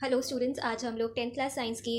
Hello students, आज हम लोग 10th क्लास साइंस की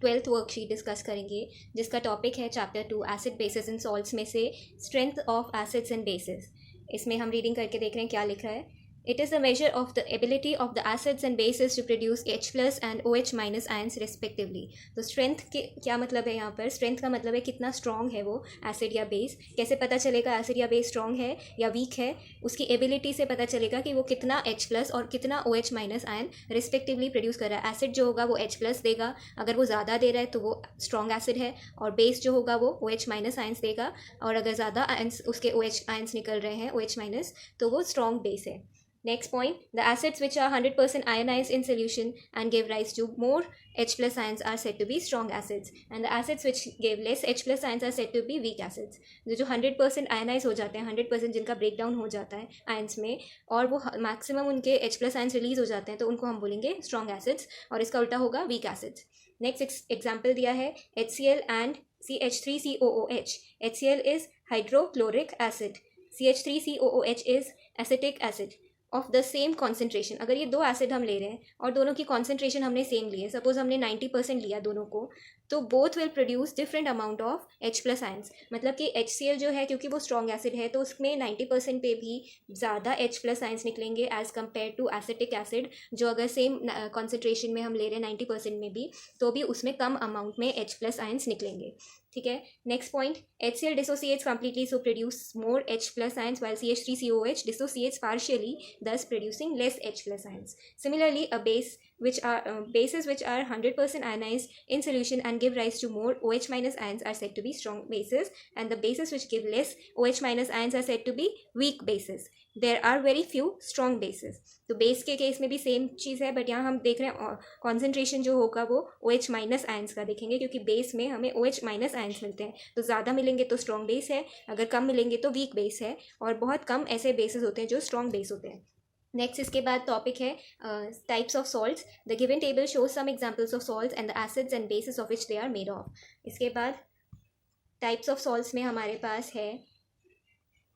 12th वर्कशीट डिस्कस करेंगे जिसका टॉपिक है chapter 2 acid basis and salts में से strength of acids and basis. इसमें हम रीडिंग करके देख रहे हैं क्या लिख रहा है। It is the measure of the ability of the acids and bases to produce H plus and OH minus ions respectively. तो स्ट्रेंथ के क्या मतलब है यहाँ पर? स्ट्रेंथ का मतलब है कितना स्ट्रॉन्ग है वो एसिड या बेस। कैसे पता चलेगा एसिड या बेस स्ट्रॉन्ग है या वीक है? उसकी एबिलिटी से पता चलेगा कि वो कितना H प्लस और कितना OH minus ion respectively produce कर रहा है। एसिड जो होगा वो H प्लस देगा, अगर वो ज़्यादा दे रहा है तो वो स्ट्रॉन्ग एसिड है, और बेस जो होगा वो OH माइनस आयंस देगा, और अगर ज़्यादा आयंस उसके OH आयंस निकल रहे हैं OH माइनस तो वो स्ट्रॉन्ग बेस है। Next point, the acids which are 100% ionized in solution and give rise to more H plus ions are said to be strong acids, and the acids which give less H plus ions are said to be weak acids. जो 100% ionise हो जाते हैं, 100% जिनका break down हो जाता है ions में और वो मैक्सिमम उनके H plus आयंस रिलीज हो जाते हैं, तो उनको हम बोलेंगे स्ट्रॉन्ग एसिड्स, और इसका उल्टा होगा वीक एसिड्स। नेक्स्ट एग्जाम्पल दिया है HCl and CH3COOH. HCl is hydrochloric acid, CH3COOH is acetic acid of the same concentration. अगर ये दो एसिड हम ले रहे हैं और दोनों की कॉन्सेंट्रेशन हमने सेम ली है, सपोज हमने 90% लिया दोनों को, तो both will produce different amount of H plus ions. मतलब कि HCl जो है, क्योंकि वो स्ट्रॉन्ग एसिड है, तो उसमें 90% पे भी ज़्यादा H प्लस आयंस निकलेंगे as compare to acetic acid, जो अगर सेम कॉन्सेंट्रेशन में हम ले रहे हैं 90% में भी, तो भी उसमें कम अमाउंट में H प्लस आयंस निकलेंगे। ठीक है। Next point, HCl dissociates completely, so produce more H plus ions, while CH3COH dissociates partially, thus producing less H plus ions. Similarly, a base which are bases which are 100% ionized in solution and give rise to more OH minus ions are said to be strong bases, and the bases which give less OH minus ions are said to be weak bases. There are very few strong bases. तो base के case में भी same चीज़ है, but यहाँ हम देख रहे हैं कॉन्सेंट्रेशन जो होगा वो OH माइनस आयंस का देखेंगे, क्योंकि बेस में हमें OH माइनस आयंस मिलते हैं। तो ज़्यादा मिलेंगे तो स्ट्रॉन्ग बेस है, अगर कम मिलेंगे तो वीक बेस है, और बहुत कम ऐसे बेसिस होते हैं जो स्ट्रॉन्ग बेस होते हैं। नेक्स्ट इसके बाद टॉपिक है types of salts. The given table shows some examples of salts and the acids and bases of which they are made of. इसके बाद टाइप्स ऑफ सॉल्ट्स में हमारे पास है,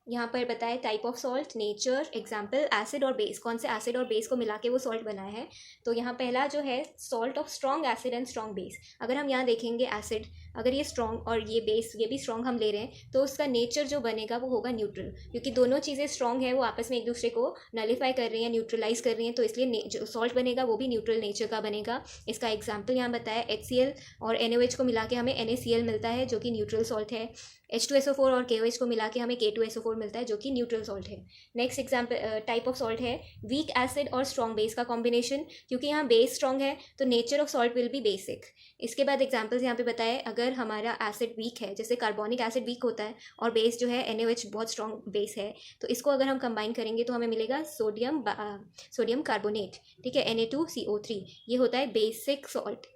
यहाँ पर बताए type of salt, nature, example, acid और base, कौन से एसिड और बेस को मिला के वो सॉल्ट बनाया है। तो यहाँ पहला जो है salt of strong acid and strong base. अगर हम यहाँ देखेंगे एसिड, अगर ये स्ट्रॉन्ग और ये बेस, ये भी स्ट्रॉन्ग हम ले रहे हैं, तो उसका नेचर जो बनेगा वो होगा न्यूट्रल, क्योंकि दोनों चीज़ें स्ट्रॉन्ग है, वो आपस में एक दूसरे को नलीफाई कर रही हैं, न्यूट्रलाइज कर रही हैं, तो इसलिए जो सॉल्ट बनेगा वो भी न्यूट्रल नेचर का बनेगा। इसका एग्जाम्पल यहाँ बताया HCl और NaOH को मिला के हमें NaCl मिलता है जो कि न्यूट्रल सॉल्ट है। H2SO4 और KOH को मिला के हमें K2SO4 मिलता है जो कि न्यूट्रल सॉल्ट है। Next example type of salt है वीक एसिड और स्ट्रॉन्ग बेस का कॉम्बिनेशन, क्योंकि यहाँ बेस स्ट्रॉन्ग है तो nature of salt will be basic. इसके बाद एग्जाम्पल्स यहाँ पे बताए, अगर हमारा एसिड वीक है, जैसे कार्बोनिक एसिड वीक होता है और बेस जो है NaOH बहुत स्ट्रॉन्ग बेस है, तो इसको अगर हम कंबाइन करेंगे तो हमें मिलेगा सोडियम कार्बोनेट। ठीक है, Na2CO3, ये होता है बेसिक सॉल्ट।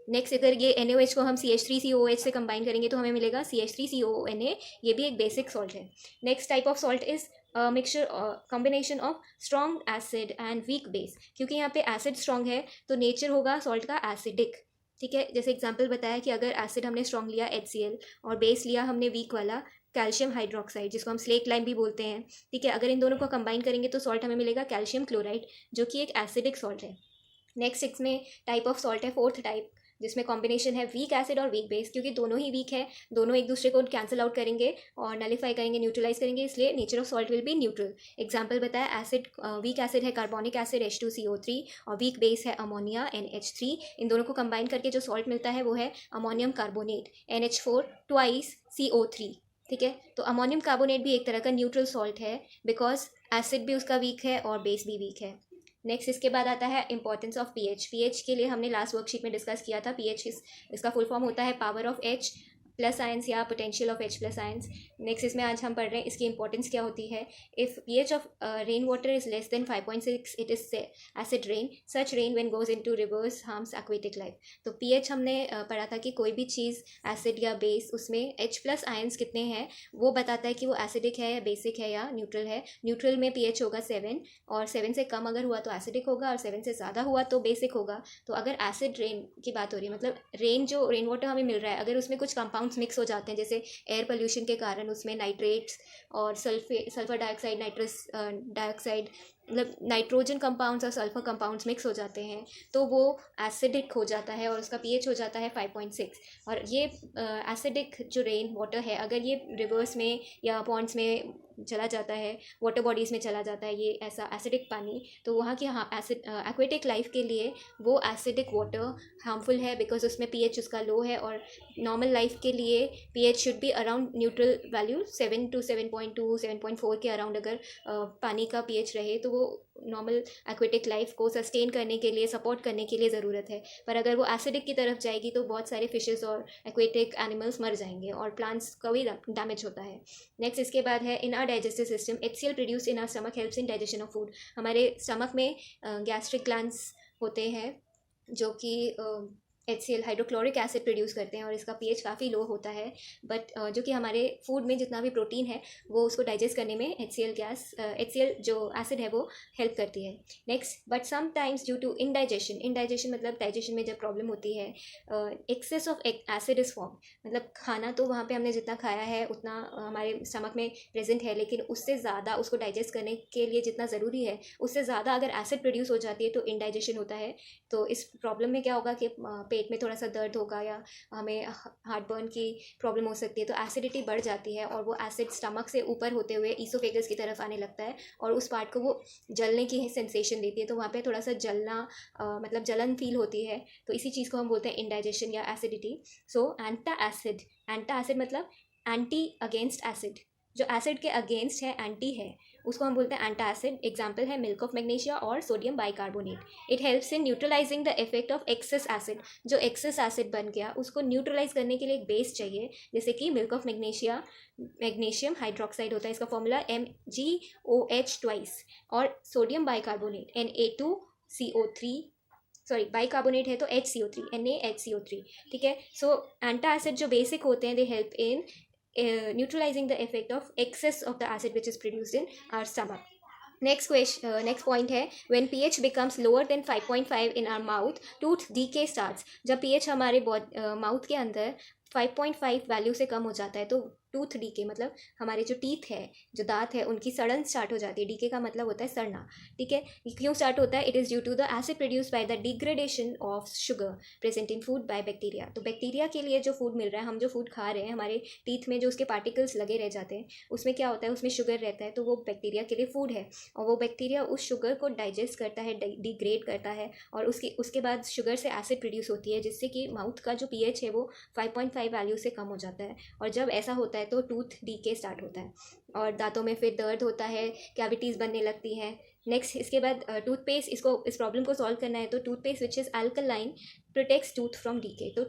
नेक्स्ट अगर ये NaOH को हम CH3COOH से कंबाइन करेंगे तो हमें मिलेगा CH3COONA, ये भी एक बेसिक सॉल्ट है। Next type of salt is mixture combination of strong acid and weak base, क्योंकि यहाँ पे एसिड स्ट्रॉन्ग है तो नेचर होगा सॉल्ट का एसिडिक। ठीक है, जैसे एग्जांपल बताया कि अगर एसिड हमने स्ट्रॉन्ग लिया HCl और बेस लिया हमने वीक वाला कैल्शियम हाइड्रोक्साइड, जिसको हम स्लेक लाइम भी बोलते हैं। ठीक है, अगर इन दोनों को कंबाइन करेंगे तो सॉल्ट हमें मिलेगा कैल्शियम क्लोराइड, जो कि एक एसिडिक सॉल्ट है। नेक्स्ट इसमें टाइप ऑफ सॉल्ट है फोर्थ टाइप, जिसमें कॉम्बिनेशन है वीक एसिड और वीक बेस, क्योंकि दोनों ही वीक है, दोनों एक दूसरे को कैंसिल आउट करेंगे और नलीफाई करेंगे, न्यूट्रलाइज करेंगे, इसलिए nature of salt will be neutral. Example बताया, एसिड वीक एसिड है कार्बोनिक एसिड H2CO3 और वीक बेस है अमोनिया NH3। इन दोनों को कंबाइन करके जो सॉल्ट मिलता है वो है ammonium carbonate NH4 twice CO3। ठीक है, तो अमोनियम कार्बोनेट भी एक तरह का न्यूट्रल सॉल्ट है, बिकॉज एसिड भी उसका वीक है और बेस भी वीक है। नेक्स्ट इसके बाद आता है इंपॉर्टेंस ऑफ पीएच। पीएच के लिए हमने लास्ट वर्कशीट में डिस्कस किया था। पीएच इसका फुल फॉर्म होता है power of H plus ions या potential of H plus ions. Next इसमें आज हम पढ़ रहे हैं इसकी इंपॉर्टेंस क्या होती है। If pH of rain water is less than 5.6 it is acid rain, such rain when goes into reverse harms aquatic life. तो pH हमने पढ़ा था कि कोई भी चीज़ एसिड या बेस, उसमें H प्लस आयंस कितने हैं वो बताता है कि वो एसिडिक है या बेसिक है या न्यूट्रल है। न्यूट्रल में pH होगा 7, और 7 से कम अगर हुआ तो एसिडिक होगा, और 7 से ज़्यादा हुआ तो बेसिक होगा। तो अगर एसिड रेन की बात हो रही है, मतलब रेन जो रेन वाटर हमें मिल रहा है, अगर उसमें कुछ कंपाउंड्स मिक्स हो जाते हैं, जैसे एयर पोल्यूशन के कारण उसमें नाइट्रेट्स और सल्फर डाइऑक्साइड, नाइट्रस डाइऑक्साइड, मतलब नाइट्रोजन कंपाउंड्स और सल्फर कंपाउंड्स मिक्स हो जाते हैं तो वो एसिडिक हो जाता है और उसका पीएच हो जाता है 5.6। और ये एसिडिक जो रेन वाटर है अगर ये रिवर्स में या पॉन्ड्स में चला जाता है, वाटर बॉडीज़ में चला जाता है ये ऐसा एसिडिक पानी, तो वहाँ की हाँ एसिड एक्वेटिक लाइफ के लिए वो एसिडिक वाटर हार्मफुल है बिकॉज उसमें पीएच उसका लो है। और नॉर्मल लाइफ के लिए pH should be around neutral value 7 to 7.2 7.4 के अराउंड अगर पानी का पीएच रहे तो वो नॉर्मल एक्वेटिक लाइफ को सस्टेन करने के लिए, सपोर्ट करने के लिए ज़रूरत है। पर अगर वो एसिडिक की तरफ जाएगी तो बहुत सारे फिशेस और एक्वेटिक एनिमल्स मर जाएंगे और प्लांट्स का भी डैमेज होता है। नेक्स्ट इसके बाद है इन are digestive system HCl produce in are stomach helps in digestion of food. हमारे स्टमक में गैस्ट्रिक ग्लैंड्स होते हैं जो कि HCl हाइड्रोक्लोरिक एसिड प्रोड्यूस करते हैं और इसका पीएच काफ़ी लो होता है। बट जो कि हमारे फूड में जितना भी प्रोटीन है वो उसको डाइजेस्ट करने में HCl जो एसिड है वो हेल्प करती है। Next but sometimes due to indigestion मतलब डाइजेशन में जब प्रॉब्लम होती है, excess of acid is form, मतलब खाना तो वहाँ पे हमने जितना खाया है उतना हमारे स्टमक में प्रेजेंट है, लेकिन उससे ज़्यादा उसको डाइजेस्ट करने के लिए जितना ज़रूरी है उससे ज़्यादा अगर एसिड प्रोड्यूस हो जाती है तो इनडाइजेशन होता है। तो इस प्रॉब्लम में क्या होगा कि पेट में थोड़ा सा दर्द होगा या हमें हार्ट बर्न की प्रॉब्लम हो सकती है। तो एसिडिटी बढ़ जाती है और वो एसिड स्टमक से ऊपर होते हुए ईसोफेगस की तरफ आने लगता है और उस पार्ट को वो जलने की सेंसेशन देती है। तो वहाँ पे थोड़ा सा जलना मतलब जलन फील होती है। तो इसी चीज़ को हम बोलते हैं इंडाइजेशन या एसिडिटी। सो एंटा एसिड मतलब एंटी अगेंस्ट एसिड, जो एसिड के अगेंस्ट है, एंटी है, उसको हम बोलते हैं एंटा एसिड। एग्जाम्पल है मिल्क ऑफ मैग्नीशिया और sodium bicarbonate. It helps in neutralising the effect of excess acid. जो एक्सेस एसिड बन गया उसको न्यूट्रलाइज करने के लिए एक बेस चाहिए, जैसे कि milk of magnesia magnesium hydroxide होता है, इसका फॉर्मूला MgOH ट्वाइस, और sodium bicarbonate Na2CO3, sorry bicarbonate है तो HCO3 NaHCO3। ठीक है। सो एंटा एसिड जो बेसिक होते हैं they help in neutralizing the effect of excess of the acid which is produced in our stomach. Next point है when pH becomes lower than 5.5 in our mouth, tooth decay starts। जब pH हमारे mouth के अंदर 5.5 value से कम हो जाता है तो टूथ डीके मतलब हमारे जो टीथ है, जो दांत है, उनकी सड़न स्टार्ट हो जाती है। डीके का मतलब होता है सड़ना। ठीक है। क्यों स्टार्ट होता है? It is due to the acid produce by the degradation of sugar present in food by bacteria. तो बैक्टीरिया के लिए जो फूड मिल रहा है, हम जो फूड खा रहे हैं, हमारे टीथ में जो उसके पार्टिकल्स लगे रह जाते हैं, उसमें क्या होता है, उसमें शुगर रहता है, तो वो बैक्टीरिया के लिए फूड है और वो बैक्टीरिया उस शुगर को डाइजेस्ट करता है, डिग्रेड करता है और उसके बाद शुगर से एसिड प्रोड्यूस होती है, जिससे कि माउथ का जो पीएच है वो 5.5 वैल्यू से कम हो जाता है। और जब ऐसा होता है तो टूथ डीके स्टार्ट होता है और दांतों में फिर दर्द होता है, कैविटीज़ बनने लगती हैं। नेक्स्ट इसके बाद टूथपेस्ट, इस प्रॉब्लम को सॉल्व करना है तो toothpaste which is alkaline protects tooth from decay. तो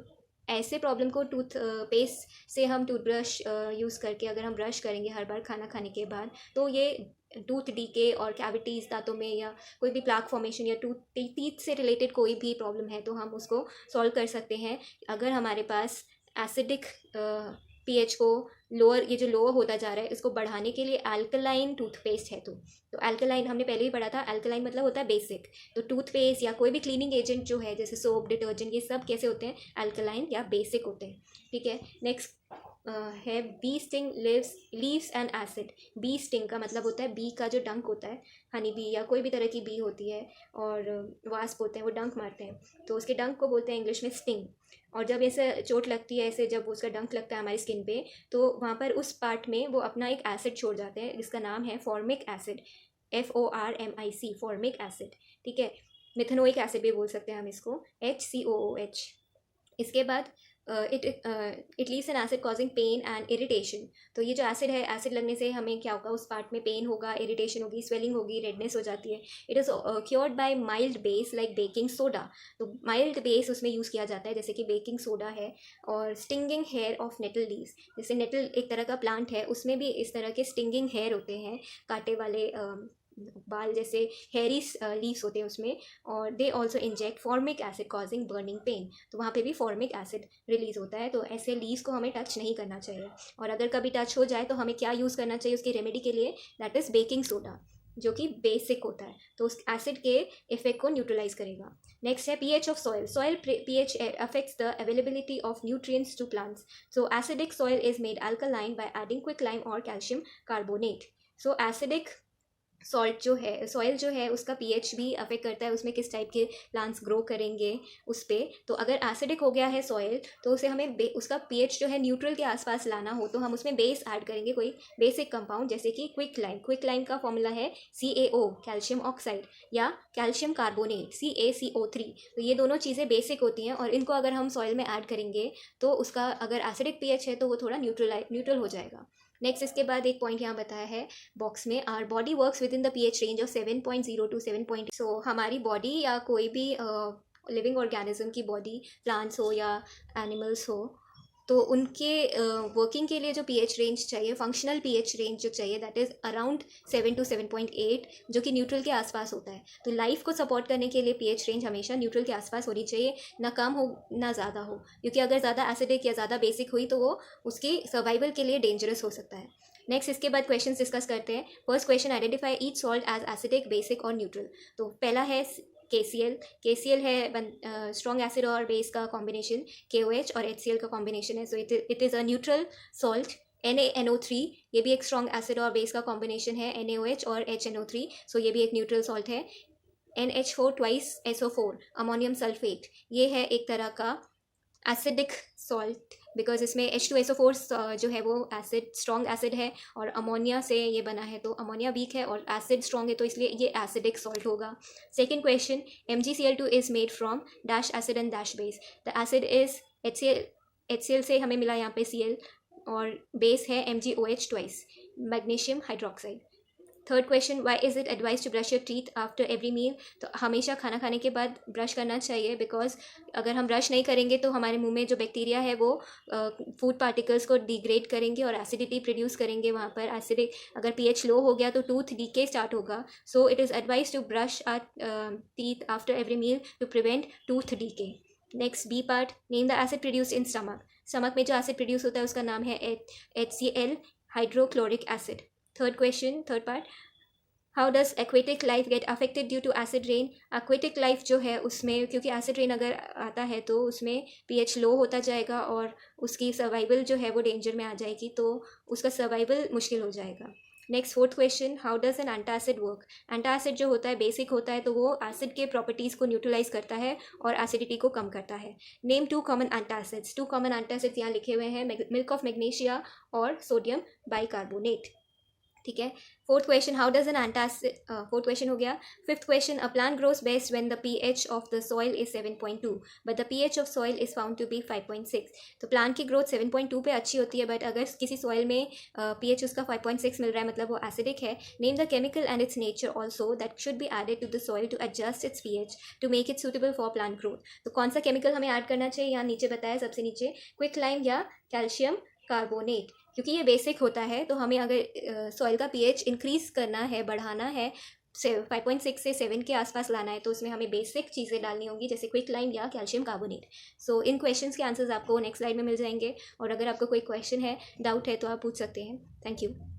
ऐसे प्रॉब्लम को टूथ पेस्ट से हम टूथब्रश यूज़ करके अगर हम ब्रश करेंगे हर बार खाना खाने के बाद, तो ये टूथ डीके और कैविटीज़ दांतों में या कोई भी प्लाक फॉर्मेशन या टीथ से रिलेटेड कोई भी प्रॉब्लम है तो हम उसको सॉल्व कर सकते हैं अगर हमारे पास एसिडिक पीएच को लोअर, ये जो लोअर होता जा रहा है, इसको बढ़ाने के लिए अल्कलाइन टूथपेस्ट है। तो अल्कलाइन हमने पहले भी पढ़ा था, अल्कलाइन मतलब होता है बेसिक। तो टूथपेस्ट या कोई भी क्लीनिंग एजेंट जो है जैसे सोप, डिटर्जेंट, ये सब कैसे होते हैं? अल्कलाइन या बेसिक होते हैं। ठीक है। नेक्स्ट है bee sting leaves and acid. Bee sting का मतलब होता है बी का जो डंक होता है, हनी बी या कोई भी तरह की बी होती है और वास्प होते हैं, वो डंक मारते हैं, तो उसके डंक को बोलते हैं इंग्लिश में स्टिंग। और जब ऐसे चोट लगती है, ऐसे जब उसका डंक लगता है हमारी स्किन पे, तो वहाँ पर उस पार्ट में वो अपना एक एसिड छोड़ जाते हैं जिसका नाम है formic acid, FORMIC, formic acid. ठीक है। मिथेनोइक एसिड भी बोल सकते हैं हम इसको, HCOOH। इसके बाद it leaves an acid causing pain and irritation. तो ये जो एसिड है, एसिड लगने से हमें क्या होगा, उस पार्ट में पेन होगा, इरिटेशन होगी, स्वेलिंग होगी, रेडनेस हो जाती है। It is cured by mild base like baking soda. तो माइल्ड बेस उसमें यूज़ किया जाता है जैसे कि बेकिंग सोडा है। और stinging hair of nettle leaves, जैसे नेटल एक तरह का प्लांट है, उसमें भी इस तरह के स्टिंगिंग हेयर होते हैं, कांटे वाले बाल जैसे हेयरी लीव्स होते हैं उसमें। और they also inject formic acid causing burning pain. तो वहाँ पे भी फॉर्मिक एसिड रिलीज होता है। तो ऐसे लीव्स को हमें टच नहीं करना चाहिए। और अगर कभी टच हो जाए तो हमें क्या यूज़ करना चाहिए उसकी रेमेडी के लिए? दैट इज़ बेकिंग सोडा, जो कि बेसिक होता है, तो उस एसिड के इफेक्ट को न्यूट्रलाइज करेगा। नेक्स्ट है pH of soil pH affects the availability of nutrients to plants. So acidic soil is made alkaline by adding quick lime और calcium carbonate. So acidic salt जो है, सॉइल जो है उसका पीएच भी अफेक्ट करता है, उसमें किस टाइप के प्लांट्स ग्रो करेंगे उस पर। तो अगर एसिडिक हो गया है सॉइल तो उसे हमें उसका पीएच जो है न्यूट्रल के आसपास लाना हो तो हम उसमें बेस ऐड करेंगे, कोई बेसिक कंपाउंड, जैसे कि क्विकलाइम। क्विकलाइम का फॉर्मूला है CaO, कैल्शियम ऑक्साइड, या कैल्शियम कार्बोनेट, CaCO3। तो ये दोनों चीज़ें बेसिक होती हैं और इनको अगर हम सॉइल में ऐड करेंगे तो उसका अगर एसिडिक पीएच है तो वो थोड़ा न्यूट्रल हो जाएगा। नेक्स्ट इसके बाद एक पॉइंट यहाँ बताया है बॉक्स में, our body works with in the pH range of 7.0 to 7. सो हमारी बॉडी या कोई भी लिविंग ऑर्गेनिज्म की बॉडी, प्लांट्स हो या एनिमल्स हो, तो उनके वर्किंग के लिए जो पीएच रेंज चाहिए, फंक्शनल पीएच रेंज जो चाहिए, दैट इज़ अराउंड 7 to 7.8, जो कि न्यूट्रल के आसपास होता है। तो लाइफ को सपोर्ट करने के लिए पीएच रेंज हमेशा न्यूट्रल के आसपास होनी चाहिए, ना कम हो ना ज़्यादा हो, क्योंकि अगर ज़्यादा एसिडिक या ज़्यादा बेसिक हुई तो वो उसकी सर्वाइवल के लिए डेंजरस हो सकता है। नेक्स्ट इसके बाद क्वेश्चन डिस्कस करते हैं। First question, identify each salt as acidic, basic और न्यूट्रल। तो पहला है KCl है स्ट्रॉन्ग एसिड और बेस का कॉम्बिनेशन, KOH और HCl का कॉम्बिनेशन है, so it is a neutral salt. NaNO3, ये भी एक स्ट्रॉन्ग एसिड और बेस का कॉम्बिनेशन है, NaOH और HNO3, सो ये भी एक न्यूट्रल सॉल्ट है। NH4 twice SO4, ammonium sulphate, ये है एक तरह का एसिडिक सॉल्ट, बिकॉज इसमें H2SO4 जो है वो एसिड, स्ट्रॉन्ग एसिड है, और अमोनिया से ये बना है, तो अमोनिया वीक है और एसिड स्ट्रॉन्ग है, तो इसलिए ये एसिडिक सॉल्ट होगा। Second question, MgCl2 is made from dash acid and dash base. The acid is HCl से हमें मिला यहाँ पे Cl, और बेस है MgOH twice, magnesium hydroxide. Third question, why is it advise to brush your teeth after every meal. तो हमेशा खाना खाने के बाद ब्रश करना चाहिए, बिकॉज अगर हम ब्रश नहीं करेंगे तो हमारे मुंह में जो बैक्टीरिया है वो फूड पार्टिकल्स को डिग्रेड करेंगे और एसिडिटी प्रोड्यूस करेंगे वहाँ पर। एसिडिक अगर पीएच लो हो गया तो टूथ डीके स्टार्ट होगा, so it is advise to brush our teeth after every meal to prevent tooth decay. Next B part, name the acid produce in stomach. Stomach में जो एसिड प्रोड्यूस होता है उसका नाम है HCl, hydrochloric acid. Third question, third part, how does aquatic life get affected due to acid rain. Aquatic life जो है उसमें, क्योंकि एसिड रेन अगर आता है तो उसमें पीएच लो होता जाएगा और उसकी सर्वाइवल जो है वो डेंजर में आ जाएगी, तो उसका सर्वाइवल मुश्किल हो जाएगा। Next fourth question, how does an antacid work. Antacid जो होता है बेसिक होता है, तो वो एसिड के प्रॉपर्टीज़ को न्यूट्रलाइज करता है और एसिडिटी को कम करता है। Name 2 common antacids. 2 common antacids यहाँ लिखे हुए हैं, मिल्क ऑफ मैग्नीशिया और सोडियम बाइकार्बोनेट। ठीक है। Fourth question, how does an antacid, fourth question हो गया। Fifth question, a plant grows best when the pH of the soil is 7.2 but the pH of soil is found to be 5.6। तो plant की growth 7.2 पे अच्छी होती है, but अगर किसी सॉइल में पीएच उसका 5.6 मिल रहा है, मतलब वो एसिडिक है। Name the chemical and its nature also that should be added to the soil to adjust its pH to make it suitable for plant growth. तो कौन सा केमिकल हमें ऐड करना चाहिए, यहाँ नीचे बताया सबसे नीचे, क्विकलाइम या कैल्शियम कार्बोनेट, क्योंकि ये बेसिक होता है। तो हमें अगर सॉइल का पीएच इंक्रीज़ करना है, बढ़ाना है, 5.6 से 7 के आसपास लाना है, तो उसमें हमें बेसिक चीज़ें डालनी होंगी, जैसे क्विकलाइम या कैल्शियम कार्बोनेट। सो इन क्वेश्चंस के आंसर्स आपको नेक्स्ट स्लाइड में मिल जाएंगे, और अगर आपको कोई क्वेश्चन है, डाउट है, तो आप पूछ सकते हैं। Thank you.